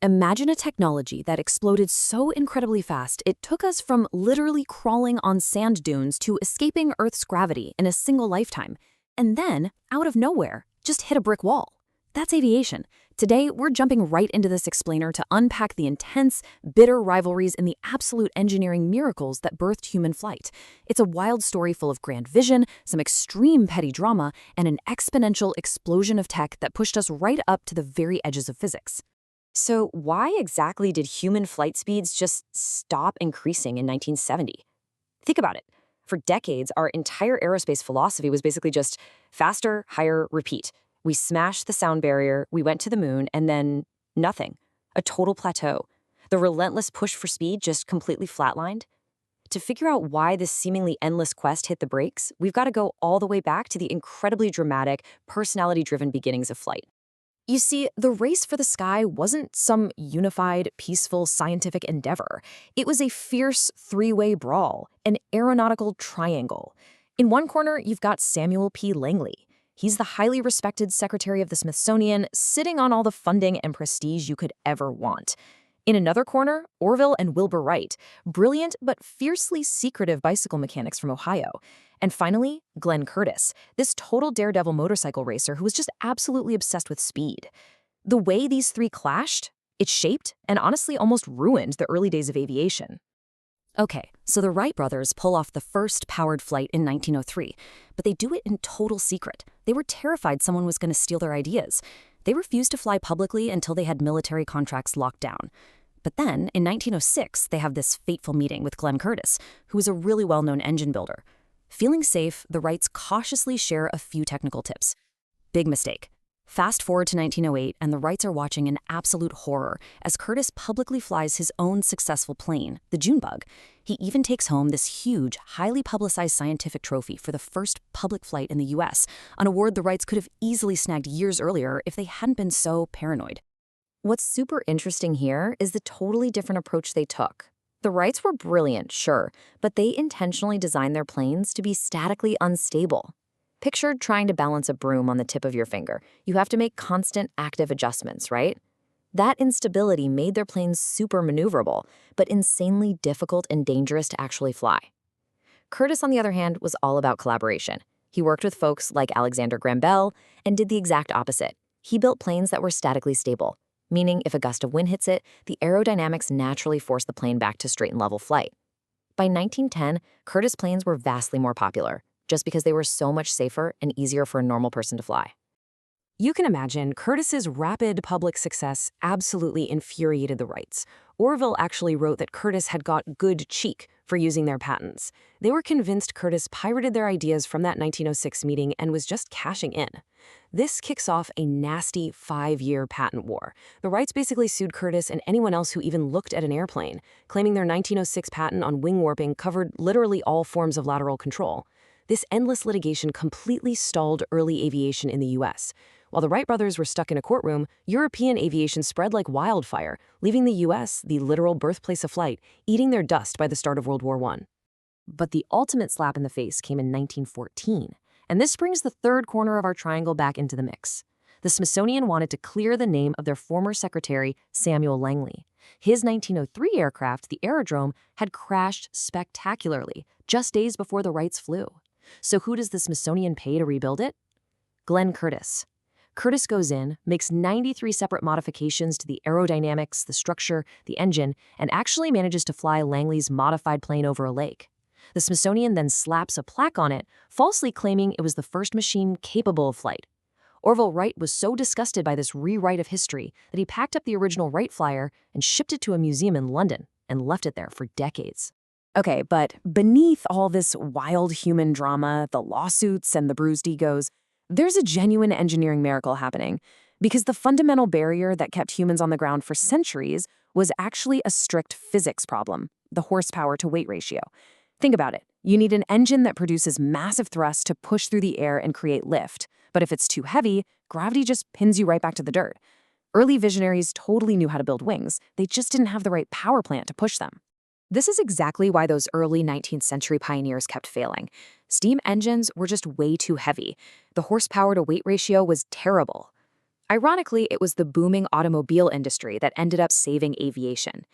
Imagine a technology that exploded so incredibly fast it took us from literally crawling on sand dunes to escaping Earth's gravity in a single lifetime, and then, out of nowhere, just hit a brick wall. That's aviation. Today, we're jumping right into this explainer to unpack the intense, bitter rivalries and the absolute engineering miracles that birthed human flight. It's a wild story full of grand vision, some extreme petty drama, and an exponential explosion of tech that pushed us right up to the very edges of physics. So why exactly did human flight speeds just stop increasing in 1970? Think about it. For decades, our entire aerospace philosophy was basically just faster, higher, repeat. We smashed the sound barrier, we went to the moon, and then nothing. A total plateau. The relentless push for speed just completely flatlined. To figure out why this seemingly endless quest hit the brakes, we've got to go all the way back to the incredibly dramatic, personality-driven beginnings of flight. You see, the race for the sky wasn't some unified, peaceful scientific endeavor. It was a fierce three-way brawl, an aeronautical triangle. In one corner, you've got Samuel P. Langley. He's the highly respected secretary of the Smithsonian, sitting on all the funding and prestige you could ever want. In another corner, Orville and Wilbur Wright, brilliant but fiercely secretive bicycle mechanics from Ohio. And finally, Glenn Curtiss, this total daredevil motorcycle racer who was just absolutely obsessed with speed. The way these three clashed, it shaped and honestly almost ruined the early days of aviation. Okay, so the Wright brothers pull off the first powered flight in 1903, but they do it in total secret. They were terrified someone was going to steal their ideas. They refused to fly publicly until they had military contracts locked down. But then, in 1906, they have this fateful meeting with Glenn Curtiss, who was a really well-known engine builder. Feeling safe, the Wrights cautiously share a few technical tips. Big mistake. Fast forward to 1908, and the Wrights are watching in absolute horror as Curtiss publicly flies his own successful plane, the Junebug. He even takes home this huge, highly publicized scientific trophy for the first public flight in the U.S., an award the Wrights could have easily snagged years earlier if they hadn't been so paranoid. What's super interesting here is the totally different approach they took. The Wrights were brilliant, sure, but they intentionally designed their planes to be statically unstable. Picture trying to balance a broom on the tip of your finger. You have to make constant active adjustments, right? That instability made their planes super maneuverable, but insanely difficult and dangerous to actually fly. Curtiss, on the other hand, was all about collaboration. He worked with folks like Alexander Graham Bell and did the exact opposite. He built planes that were statically stable, meaning if a gust of wind hits it, the aerodynamics naturally force the plane back to straight and level flight. By 1910, Curtiss planes were vastly more popular, just because they were so much safer and easier for a normal person to fly. You can imagine Curtiss's rapid public success absolutely infuriated the Wrights. Orville actually wrote that Curtiss had got good cheek for using their patents. They were convinced Curtiss pirated their ideas from that 1906 meeting and was just cashing in. This kicks off a nasty 5-year patent war. The Wrights basically sued Curtiss and anyone else who even looked at an airplane, claiming their 1906 patent on wing warping covered literally all forms of lateral control. This endless litigation completely stalled early aviation in the U.S. While the Wright brothers were stuck in a courtroom, European aviation spread like wildfire, leaving the U.S., the literal birthplace of flight, eating their dust by the start of World War I. But the ultimate slap in the face came in 1914, and this brings the third corner of our triangle back into the mix. The Smithsonian wanted to clear the name of their former secretary, Samuel Langley. His 1903 aircraft, the Aerodrome, had crashed spectacularly just days before the Wrights flew. So who does the Smithsonian pay to rebuild it? Glenn Curtiss. Curtiss goes in, makes 93 separate modifications to the aerodynamics, the structure, the engine, and actually manages to fly Langley's modified plane over a lake. The Smithsonian then slaps a plaque on it, falsely claiming it was the first machine capable of flight. Orville Wright was so disgusted by this rewrite of history that he packed up the original Wright Flyer and shipped it to a museum in London and left it there for decades. Okay, but beneath all this wild human drama, the lawsuits and the bruised egos, there's a genuine engineering miracle happening, because the fundamental barrier that kept humans on the ground for centuries was actually a strict physics problem, the horsepower to weight ratio. Think about it. You need an engine that produces massive thrust to push through the air and create lift. But if it's too heavy, gravity just pins you right back to the dirt. Early visionaries totally knew how to build wings. They just didn't have the right power plant to push them. This is exactly why those early 19th century pioneers kept failing. Steam engines were just way too heavy. The horsepower to weight ratio was terrible. Ironically, it was the booming automobile industry that ended up saving aviation.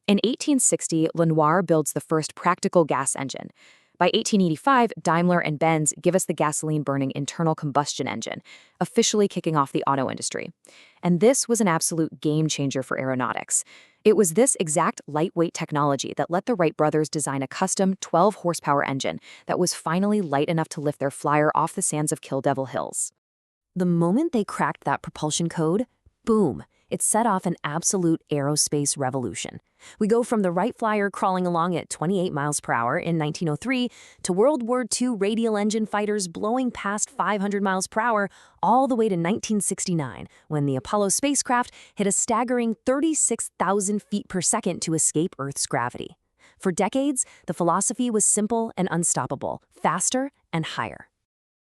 In 1860, Lenoir builds the first practical gas engine. By 1885, Daimler and Benz give us the gasoline-burning internal combustion engine, officially kicking off the auto industry. And this was an absolute game-changer for aeronautics. It was this exact lightweight technology that let the Wright brothers design a custom 12-horsepower engine that was finally light enough to lift their Flyer off the sands of Kill Devil Hills. The moment they cracked that propulsion code, boom, it set off an absolute aerospace revolution. We go from the Wright Flyer crawling along at 28 miles per hour in 1903 to World War II radial engine fighters blowing past 500 miles per hour all the way to 1969, when the Apollo spacecraft hit a staggering 36,000 feet per second to escape Earth's gravity. For decades, the philosophy was simple and unstoppable, faster and higher.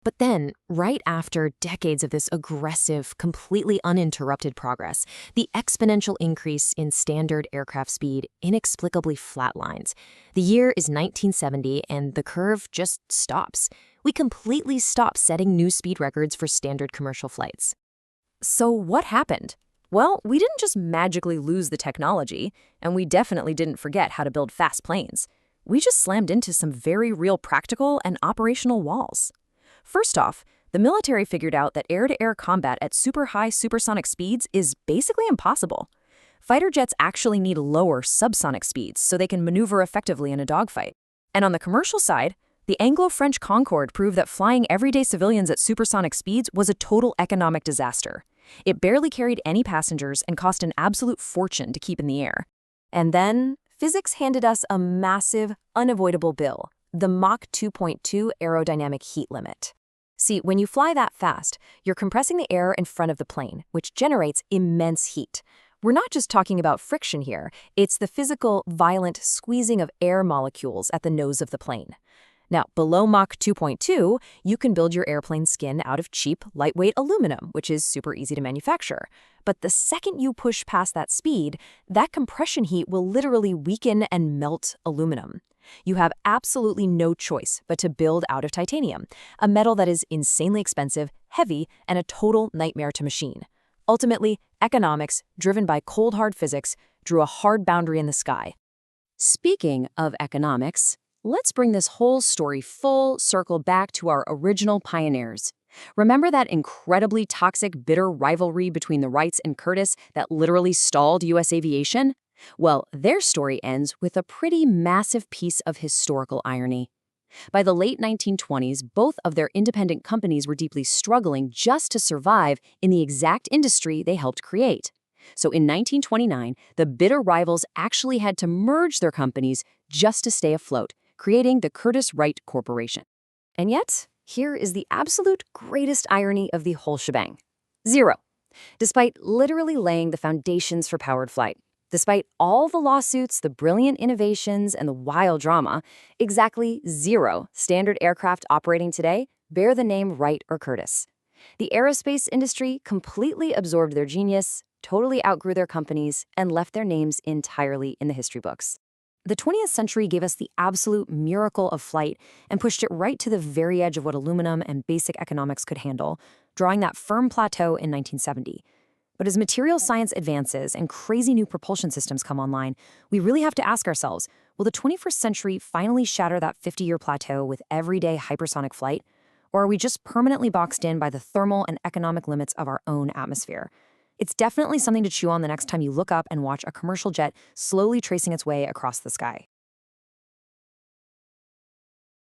But then, right after decades of this aggressive, completely uninterrupted progress, the exponential increase in standard aircraft speed inexplicably flatlines. The year is 1970, and the curve just stops. We completely stop setting new speed records for standard commercial flights. So what happened? Well, we didn't just magically lose the technology, and we definitely didn't forget how to build fast planes. We just slammed into some very real practical and operational walls. First off, the military figured out that air-to-air combat at super high supersonic speeds is basically impossible. Fighter jets actually need lower subsonic speeds so they can maneuver effectively in a dogfight. And on the commercial side, the Anglo-French Concorde proved that flying everyday civilians at supersonic speeds was a total economic disaster. It barely carried any passengers and cost an absolute fortune to keep in the air. And then, physics handed us a massive, unavoidable bill: the Mach 2.2 aerodynamic heat limit. See, when you fly that fast, you're compressing the air in front of the plane, which generates immense heat. We're not just talking about friction here, it's the physical, violent squeezing of air molecules at the nose of the plane. Now, below Mach 2.2, you can build your airplane skin out of cheap, lightweight aluminum, which is super easy to manufacture. But the second you push past that speed, that compression heat will literally weaken and melt aluminum. You have absolutely no choice but to build out of titanium, a metal that is insanely expensive, heavy, and a total nightmare to machine. Ultimately, economics, driven by cold hard physics, drew a hard boundary in the sky. Speaking of economics, let's bring this whole story full circle back to our original pioneers. Remember that incredibly toxic, bitter rivalry between the Wrights and Curtiss that literally stalled U.S. aviation? Well, their story ends with a pretty massive piece of historical irony. By the late 1920s, both of their independent companies were deeply struggling just to survive in the exact industry they helped create. So in 1929, the bitter rivals actually had to merge their companies just to stay afloat, creating the Curtiss-Wright Corporation. And yet, here is the absolute greatest irony of the whole shebang. Zero. Despite literally laying the foundations for powered flight, despite all the lawsuits, the brilliant innovations, and the wild drama, exactly zero standard aircraft operating today bear the name Wright or Curtiss. The aerospace industry completely absorbed their genius, totally outgrew their companies, and left their names entirely in the history books. The 20th century gave us the absolute miracle of flight and pushed it right to the very edge of what aluminum and basic economics could handle, drawing that firm plateau in 1970. But as material science advances and crazy new propulsion systems come online, we really have to ask ourselves, will the 21st century finally shatter that 50-year plateau with everyday hypersonic flight? Or are we just permanently boxed in by the thermal and economic limits of our own atmosphere? It's definitely something to chew on the next time you look up and watch a commercial jet slowly tracing its way across the sky.